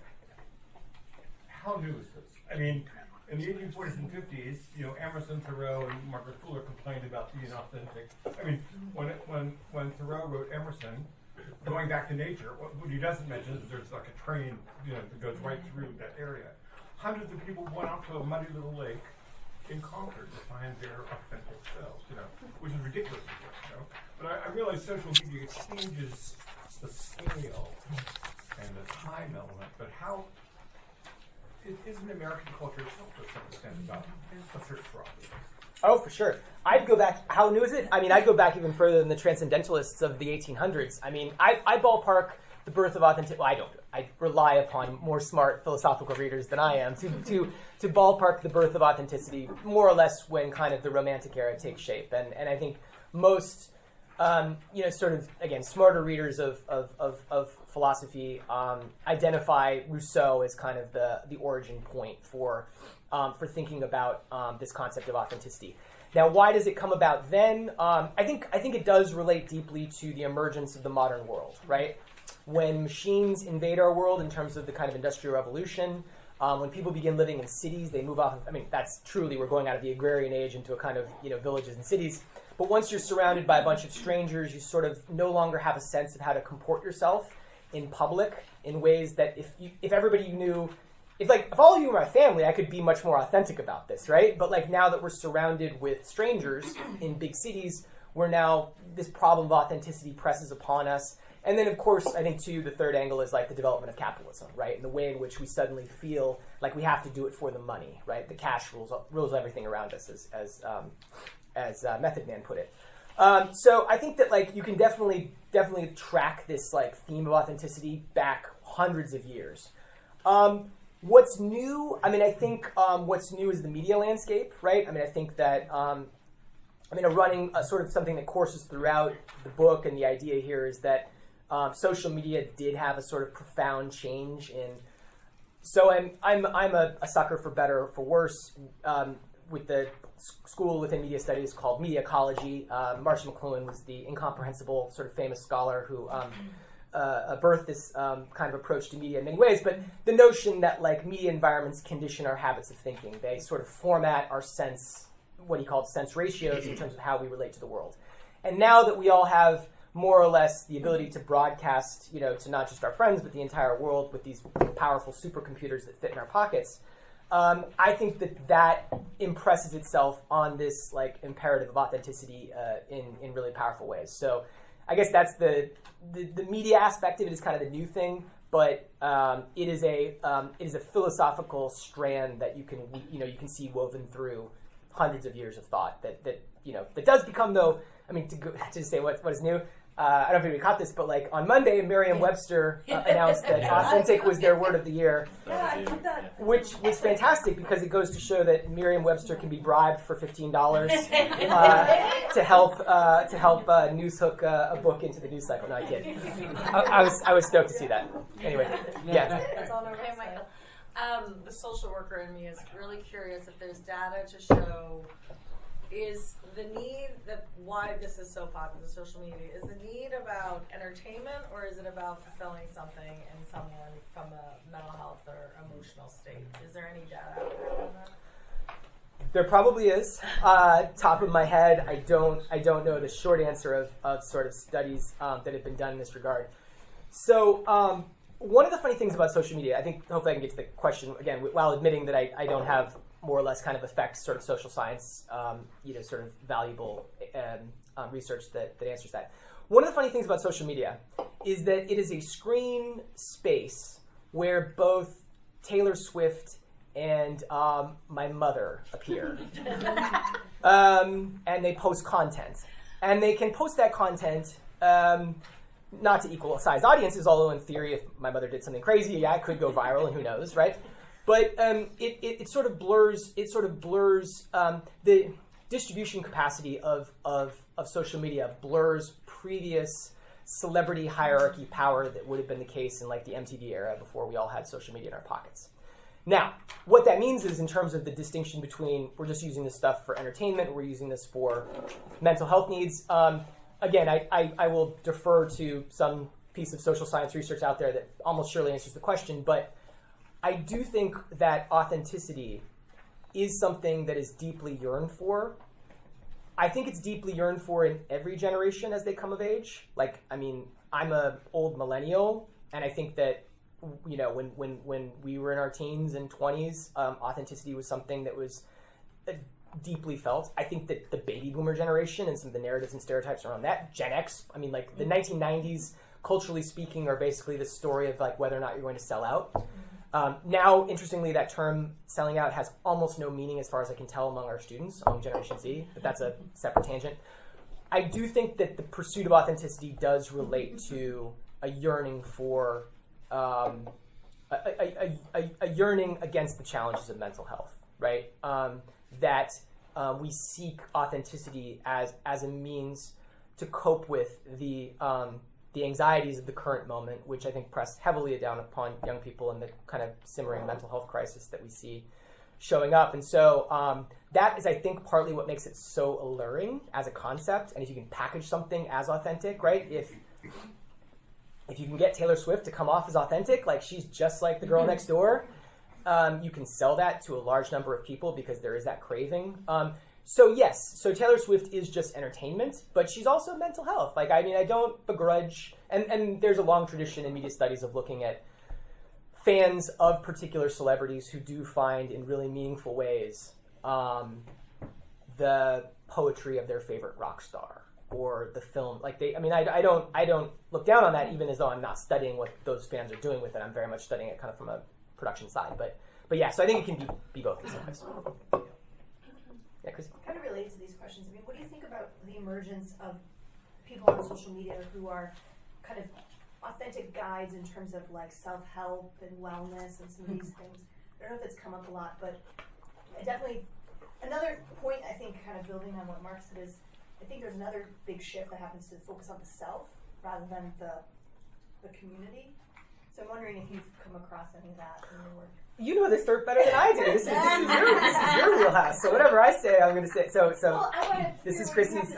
how new is this? I mean, in the 1840s and 50s, Emerson, Thoreau, and Margaret Fuller complained about being authentic. I mean, when Thoreau wrote Emerson, going back to nature, what he doesn't mention is there's like a train, that goes right through that area. Hundreds of people went out to a muddy little lake in Concord to find their authentic selves, which is ridiculous, of course, But I realize social media changes the scale and the time element, but how isn't American culture itself to some extent about a search for authenticity? Oh, for sure. I'd go back. How new is it? I mean, I'd go back even further than the transcendentalists of the 1800s. I mean, I ballpark the birth of authenticity. Well, I don't. I rely upon more smart philosophical readers than I am to ballpark the birth of authenticity more or less when kind of the Romantic era takes shape. And I think most, sort of, again, smarter readers of philosophy identify Rousseau as kind of the origin point for thinking about this concept of authenticity. Now, why does it come about then? I think it does relate deeply to the emergence of the modern world, right? When machines invade our world in terms of the kind of industrial revolution, when people begin living in cities, they move off. That's truly, we're going out of the agrarian age into a kind of villages and cities. But once you're surrounded by a bunch of strangers, you sort of no longer have a sense of how to comport yourself in public in ways that if everybody you knew. If all of you were my family, I could be much more authentic about this, right? But now that we're surrounded with strangers in big cities, this problem of authenticity presses upon us. And then, of course, I think, too, the third angle is the development of capitalism, right? And the way in which we suddenly feel like we have to do it for the money, right? The cash rules everything around us, as Method Man put it. So I think that you can definitely track this theme of authenticity back hundreds of years. What's new? I think what's new is the media landscape, right? I think that running sort of something that courses throughout the book, and the idea here is that social media did have a sort of profound change in. So I'm a sucker for better or for worse with the school within media studies called media ecology. Marcia McLuhan was the incomprehensible sort of famous scholar who. Birthed this kind of approach to media in many ways, but the notion that media environments condition our habits of thinking. They sort of format our sense, what he called sense ratios in terms of how we relate to the world. And now that we all have more or less the ability to broadcast, to not just our friends, but the entire world with these powerful supercomputers that fit in our pockets, I think that impresses itself on this imperative of authenticity in really powerful ways. So I guess that's the media aspect of it is kind of the new thing, but it is a philosophical strand that you can see woven through hundreds of years of thought that does become, though. To say what is new. I don't know if anybody caught this, but on Monday, Merriam-Webster announced that authentic was their word of the year, which was fantastic because it goes to show that Merriam-Webster can be bribed for $15 to help newshook a book into the news cycle. No, I kid. I was stoked to see that. Anyway, yeah. That's on our website. The social worker in me is really curious if there's data to show. Is the need why this is so popular, social media, is the need about entertainment or is it about fulfilling something in someone from a mental health or emotional state? Is there any data out there on that? There probably is. Top of my head, I don't know the short answer of sort of studies that have been done in this regard. So one of the funny things about social media, I think hopefully I can get to the question again while admitting that I don't have more or less kind of affects sort of social science, sort of valuable research that answers that. One of the funny things about social media is that it is a screen space where both Taylor Swift and my mother appear. And they post content. And they can post that content not to equal sized audiences, although in theory, if my mother did something crazy, yeah, it could go viral, and who knows, right? But it sort of blurs the distribution capacity of social media blurs previous celebrity hierarchy power that would have been the case in the MTV era before we all had social media in our pockets. Now, what that means is in terms of the distinction between we're just using this stuff for entertainment, we're using this for mental health needs. Again, I will defer to some piece of social science research out there that almost surely answers the question, but I do think that authenticity is something that is deeply yearned for. I think it's deeply yearned for in every generation as they come of age. I'm an old millennial, and I think that, when we were in our teens and 20s, authenticity was something that was deeply felt. I think that the baby boomer generation and some of the narratives and stereotypes around that, Gen X, the 1990s, culturally speaking, are basically the story of whether or not you're going to sell out. Now, interestingly, that term selling out has almost no meaning as far as I can tell among our students, among Generation Z, but that's a separate tangent. I do think that the pursuit of authenticity does relate to a yearning for a yearning against the challenges of mental health, right? That we seek authenticity as a means to cope with the anxieties of the current moment, which I think press heavily down upon young people and the kind of simmering mental health crisis that we see showing up. And so that is, I think, partly what makes it so alluring as a concept. And if you can package something as authentic, right? If you can get Taylor Swift to come off as authentic, like she's just like the girl next door, you can sell that to a large number of people because there is that craving. So yes, so Taylor Swift is just entertainment, but she's also mental health. Like, I mean, I don't begrudge, and there's a long tradition in media studies of looking at fans of particular celebrities who do find in really meaningful ways the poetry of their favorite rock star or the film. Like I don't look down on that, even as though I'm not studying what those fans are doing with it. I'm very much studying it kind of from a production side. But yeah, so I think it can be both in some ways. Yeah, Chris. Kind of related to these questions. I mean, what do you think about the emergence of people on social media who are kind of authentic guides in terms of like self-help and wellness and some of these things? I don't know if it's come up a lot, but I definitely, another point I think kind of building on what Mark said is, I think there's another big shift that happens to focus on the self rather than the community. So I'm wondering if you've come across any of that in your work. You know this stuff better than I do. This is your wheelhouse. So whatever I say, I'm going to say. So well, this is Chrissy's.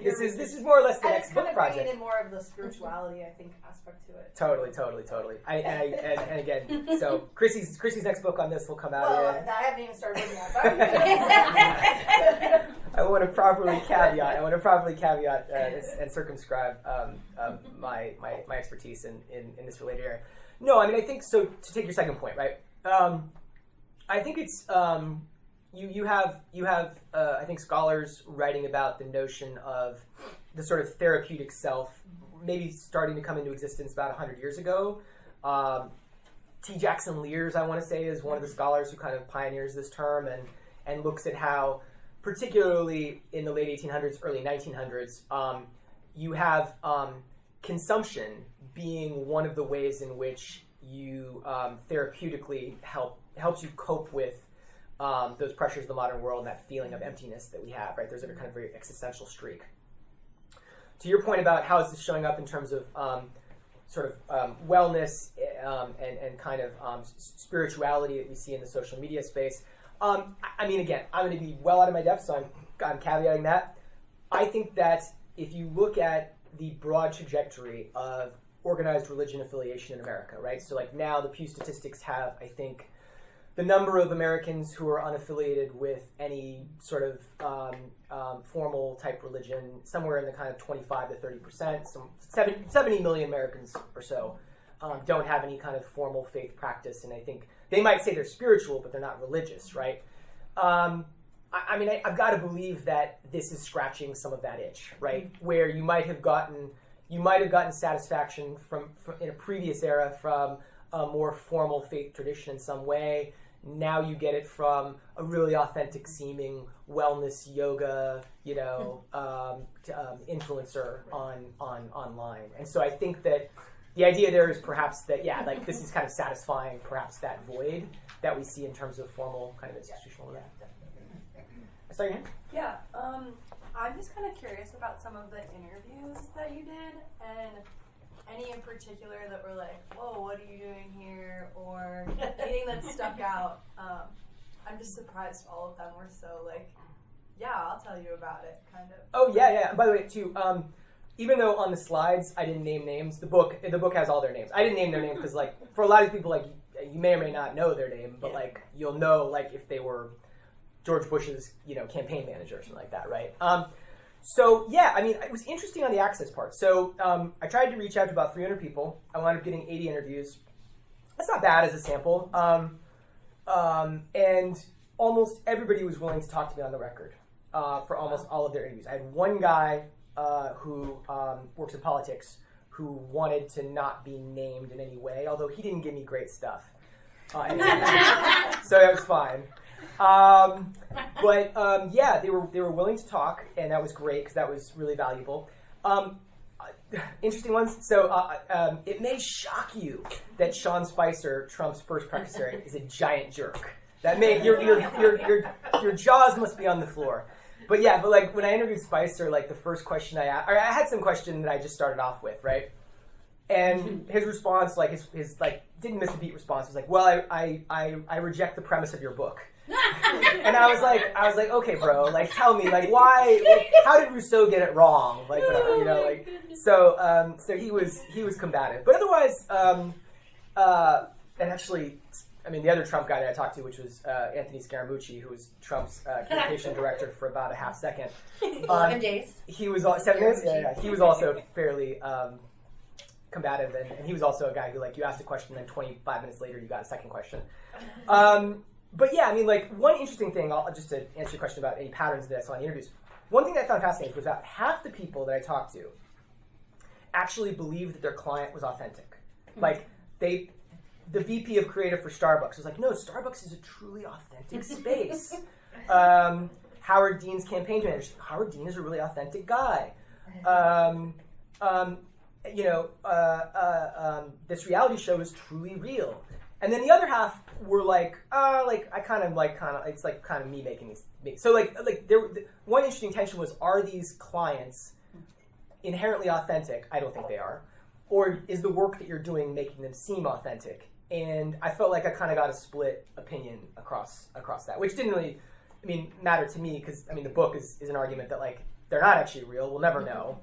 This is is more or less the next book kind of project. bringing in more of the spirituality, I think, aspect to it. Totally. And again, so Chrissy's next book on this will come out. Well, I haven't even started looking at it. I want to properly caveat and circumscribe my expertise in this related area. No, I mean, I think so. To take your second point, right? I think it's you have I think scholars writing about the notion of the sort of therapeutic self, maybe starting to come into existence about 100 years ago. T. Jackson Lears, I want to say, is one of the scholars who kind of pioneers this term and looks at how, particularly in the late 1800s, early 1900s, you have consumption being one of the ways in which you therapeutically helps you cope with those pressures of the modern world and that feeling of emptiness that we have, right? There's a kind of very existential streak. To your point about how is this showing up in terms of wellness and kind of spirituality that we see in the social media space, I mean, again, I'm going to be well out of my depth, so I'm caveating that. I think that if you look at the broad trajectory of organized religion affiliation in America, right? So like now the Pew statistics have, I think, the number of Americans who are unaffiliated with any sort of formal type religion, somewhere in the kind of 25 to 30%. Some 70 million Americans or so don't have any kind of formal faith practice, and I think they might say they're spiritual, but they're not religious, right? I mean, I've got to believe that this is scratching some of that itch, right? Where you might have gotten satisfaction from in a previous era from a more formal faith tradition in some way. Now you get it from a really authentic seeming wellness yoga, influencer online. And so I think that the idea there is perhaps that, like this is kind of satisfying perhaps that void that we see in terms of formal kind of institutional. Sorry, Ann? Yeah, I'm just kind of curious about some of the interviews that you did, and any in particular that were like, whoa, what are you doing here? Or anything that stuck out. I'm just surprised all of them were so like, yeah, I'll tell you about it, kind of. Oh, yeah. By the way, too, even though on the slides I didn't name names, the book has all their names. I didn't name their names because, like, for a lot of people, like, you may or may not know their name, but, like, you'll know, like, if they were George Bush's, campaign manager or something like that, right? So, yeah, I mean, it was interesting on the access part. So I tried to reach out to about 300 people. I wound up getting 80 interviews. That's not bad as a sample. And almost everybody was willing to talk to me on the record for almost all of their interviews. I had one guy who works in politics who wanted to not be named in any way, although he didn't give me great stuff. So that was fine. But they were willing to talk, and that was great because that was really valuable. Interesting ones. So it may shock you that Sean Spicer, Trump's first press secretary, is a giant jerk. That may your jaws must be on the floor. But yeah, but like when I interviewed Spicer, like the first question I asked, or I had some question that I just started off with, right? And his response, like his like didn't miss a beat response, was like, well, I reject the premise of your book. And I was like, okay, bro, like tell me, like why, like, how did Rousseau get it wrong? Like whatever, you know, like so he was combative, but otherwise, and actually, I mean, the other Trump guy that I talked to, which was Anthony Scaramucci, who was Trump's communication director for about a half second. 7 days. He was 7 days. Yeah. He was also fairly combative, and he was also a guy who, like, you asked a question, then 25 minutes later, you got a second question. But yeah, I mean, like, one interesting thing, just to answer your question about any patterns that I saw in the interviews, one thing that I found fascinating was that half the people that I talked to actually believed that their client was authentic. Like, the VP of creative for Starbucks was like, no, Starbucks is a truly authentic space. Howard Dean's campaign manager, Howard Dean is a really authentic guy. This reality show is truly real. And then the other half were like, it's like kind of me making these. So one interesting tension was, are these clients inherently authentic? I don't think they are. Or is the work that you're doing making them seem authentic? And I felt like I kind of got a split opinion across that, which didn't really, matter to me, because the book is an argument that, like, they're not actually real. We'll never know.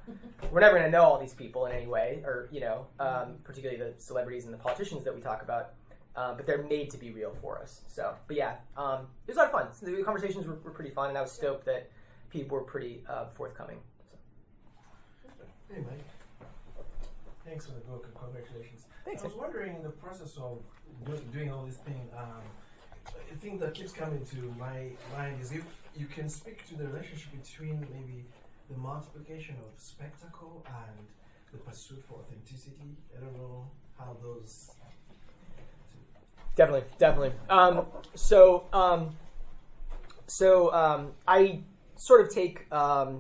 We're never going to know all these people in any way, or particularly the celebrities and the politicians that we talk about. But they're made to be real for us. So, but yeah, it was a lot of fun. So the conversations were pretty fun, and I was stoked that people were pretty forthcoming. So. Hey, Mike. Thanks for the book, and congratulations. Thanks. I was wondering, in the process of doing all this thing, a thing that keeps coming to my mind is if you can speak to the relationship between maybe the multiplication of spectacle and the pursuit for authenticity. I don't know how those... Definitely. I sort of take Guy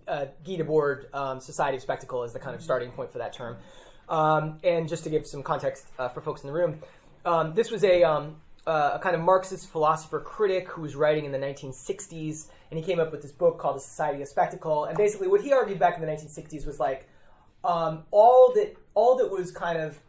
Debord, Society of Spectacle, as the kind of starting point for that term. And just to give some context for folks in the room, this was a kind of Marxist philosopher critic who was writing in the 1960s, and he came up with this book called The Society of Spectacle. And basically, what he argued back in the 1960s was like all that was kind of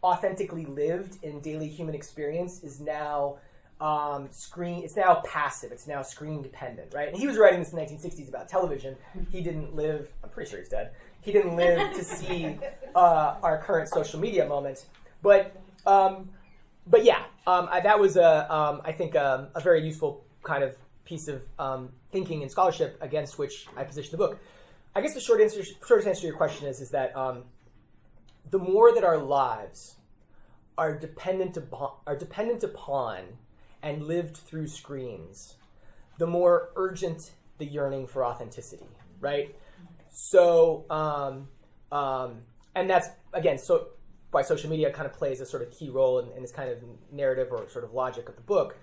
authentically lived in daily human experience is now it's now passive, it's now screen dependent, right? And he was writing this in the 1960s about television. He didn't live, I'm pretty sure he's dead, he didn't live to see our current social media moment. But yeah, that was I think a very useful kind of piece of thinking and scholarship against which I positioned the book. I guess the shortest answer to your question is that the more that our lives are dependent upon and lived through screens, the more urgent the yearning for authenticity, right? So, and that's, again, so why social media kind of plays a sort of key role in this kind of narrative or sort of logic of the book.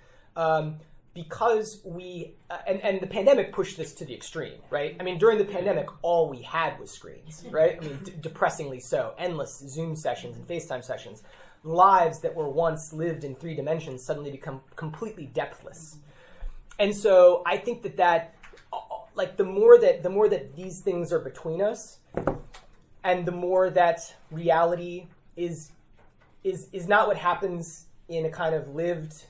Because we, and the pandemic pushed this to the extreme, right? During the pandemic, all we had was screens, right? Depressingly so. Endless Zoom sessions and FaceTime sessions. Lives that were once lived in 3 dimensions suddenly become completely depthless. And so I think that like the more that these things are between us, and the more that reality is not what happens in a kind of lived,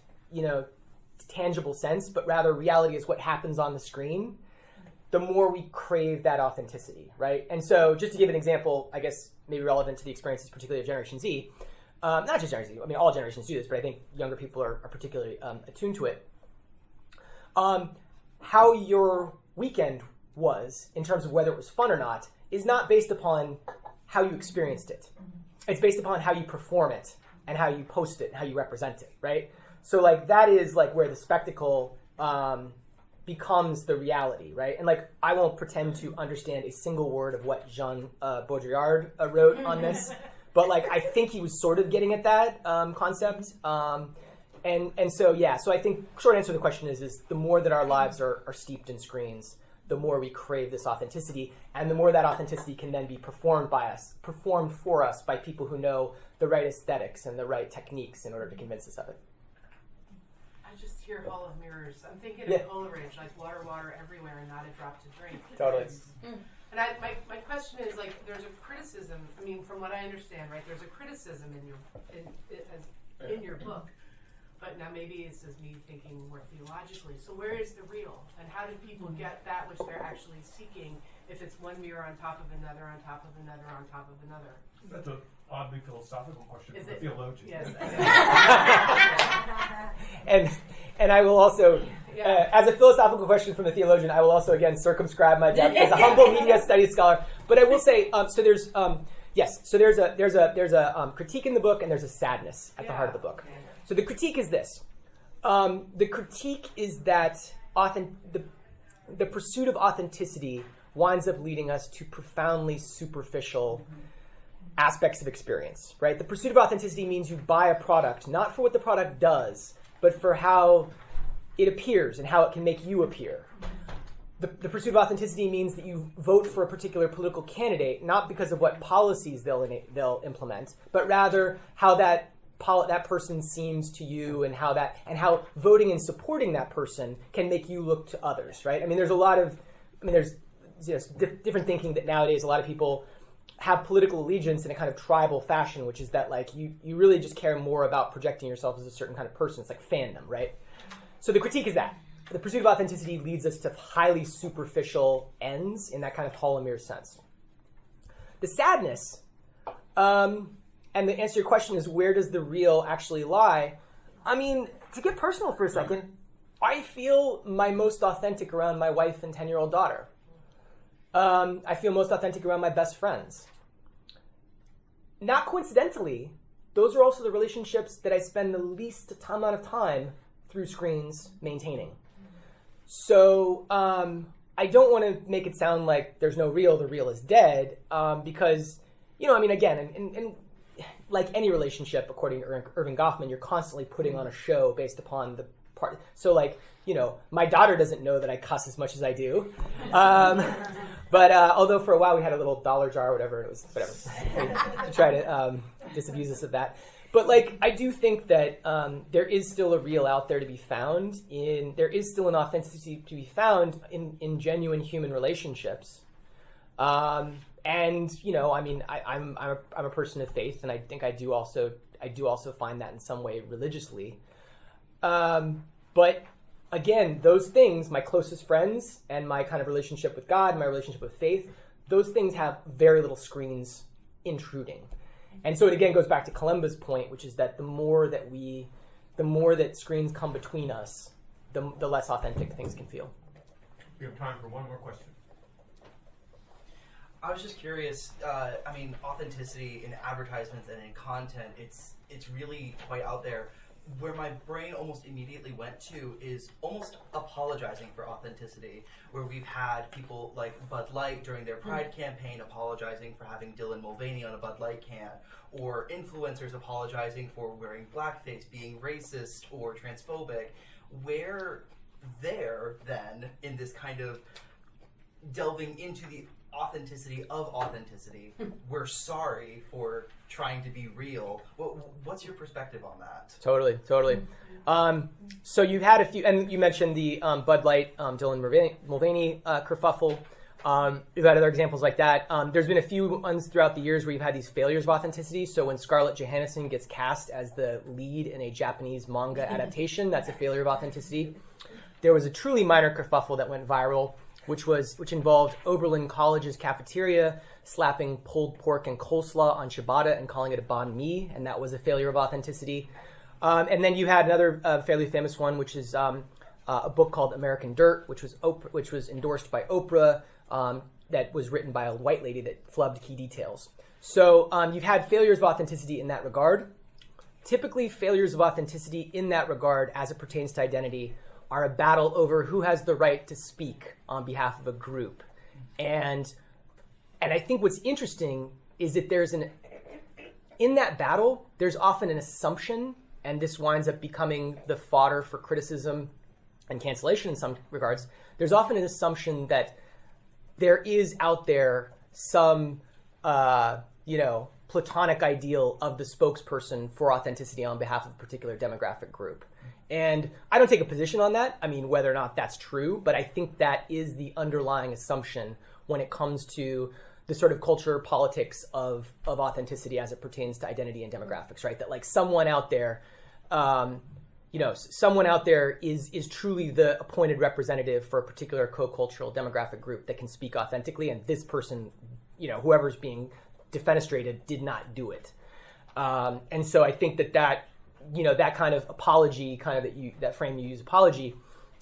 tangible sense, but rather reality is what happens on the screen, the more we crave that authenticity, right? And so just to give an example, I guess maybe relevant to the experiences particularly of Generation Z, not just Generation Z, all generations do this, but I think younger people are particularly attuned to it. How your weekend was, in terms of whether it was fun or not, is not based upon how you experienced it. It's based upon how you perform it and how you post it and how you represent it, right? So like that is like where the spectacle becomes the reality, right? And like I won't pretend to understand a single word of what Jean Baudrillard wrote on this, but like I think he was sort of getting at that concept. And so yeah, so I think short answer to the question is the more that our lives are steeped in screens, the more we crave this authenticity, and the more that authenticity can then be performed for us by people who know the right aesthetics and the right techniques in order to convince us of it. I just hear Hall of Mirrors. I'm thinking Yeah. of Coleridge, like water everywhere and not a drop to drink. Totally. And my question is, like, there's a criticism. I mean, from what I understand, right? There's a criticism in your book, but now maybe it's just me thinking more theologically. So where is the real, and how do people get that which they're actually seeking? If it's one mirror on top of another, on top of another, on top of another. That's an oddly philosophical question Is for a it? theologian. Yes. And I will also, Yeah. as a philosophical question from the theologian, I will also again circumscribe my depth as a humble media studies scholar. But I will say, so there's a critique in the book, and there's a sadness at the heart of the book. Yeah. So the critique is this: the critique is that the pursuit of authenticity winds up leading us to profoundly superficial aspects of experience, right? The pursuit of authenticity means you buy a product, not for what the product does, but for how it appears and how it can make you appear. The pursuit of authenticity means that you vote for a particular political candidate, not because of what policies they'll implement, but rather how that person seems to you, and how voting and supporting that person can make you look to others, right? I mean, there's different thinking that nowadays a lot of people have political allegiance in a kind of tribal fashion, which is that like you really just care more about projecting yourself as a certain kind of person. It's like fandom, right? So the critique is that the pursuit of authenticity leads us to highly superficial ends in that kind of Hall of Mirrors sense. The sadness, and the answer to your question is, where does the real actually lie? I mean, to get personal for a second, I feel my most authentic around my wife and 10-year-old daughter. I feel most authentic around my best friends. Not coincidentally, those are also the relationships that I spend the least amount of time through screens maintaining. So I don't want to make it sound like there's no real, the real is dead, because, again, and like any relationship, according to Irving Goffman, you're constantly putting on a show based upon the part. So like, my daughter doesn't know that I cuss as much as I do. But although for a while we had a little dollar jar or whatever, it was whatever to try to disabuse us of that. But like, I do think that there is still a real out there to be found. There is still an authenticity to be found in genuine human relationships. And I'm a person of faith, and I think I do also find that in some way religiously. But again, those things, my closest friends and my kind of relationship with God, my relationship with faith, those things have very little screens intruding. And so it again goes back to Kalemba's point, which is that the more that screens come between us, the less authentic things can feel. We have time for one more question. I was just curious, authenticity in advertisements and in content, it's really quite out there. Where my brain almost immediately went to is almost apologizing for authenticity, where we've had people like Bud Light during their Pride campaign apologizing for having Dylan Mulvaney on a Bud Light can, or influencers apologizing for wearing blackface, being racist or transphobic. Where there, then, in this kind of delving into the authenticity of authenticity, we're sorry for trying to be real. What's your perspective on that? Totally. So you've had a few, and you mentioned the Bud Light, Dylan Mulvaney kerfuffle. You've had other examples like that. There's been a few ones throughout the years where you've had these failures of authenticity. So when Scarlett Johansson gets cast as the lead in a Japanese manga adaptation, that's a failure of authenticity. There was a truly minor kerfuffle that went viral, which involved Oberlin College's cafeteria slapping pulled pork and coleslaw on ciabatta and calling it a banh mi, and that was a failure of authenticity. And then you had another fairly famous one, which is a book called American Dirt, which was endorsed by Oprah, that was written by a white lady that flubbed key details. So you've had failures of authenticity in that regard. Typically, failures of authenticity in that regard, as it pertains to identity, are a battle over who has the right to speak on behalf of a group. And I think what's interesting is that in that battle, there's often an assumption, and this winds up becoming the fodder for criticism and cancellation in some regards, there's often an assumption that there is out there some, platonic ideal of the spokesperson for authenticity on behalf of a particular demographic group. And I don't take a position on that. I mean, whether or not that's true, but I think that is the underlying assumption when it comes to the sort of culture, politics of authenticity as it pertains to identity and demographics, right? That like someone out there, someone out there is truly the appointed representative for a particular co-cultural demographic group that can speak authentically, and this person, whoever's being defenestrated did not do it. And so I think that kind of apology, that frame you use, apology,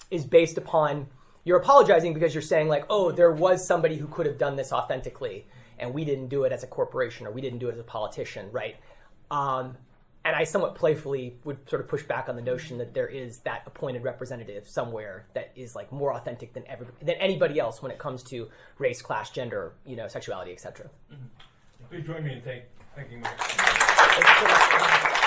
is based upon you're apologizing because you're saying like, oh, there was somebody who could have done this authentically, and we didn't do it as a corporation, or we didn't do it as a politician, right? And I somewhat playfully would sort of push back on the notion that there is that appointed representative somewhere that is like more authentic than anybody else when it comes to race, class, gender, sexuality, etc. Please join me in thanking Mike. Thank you so much.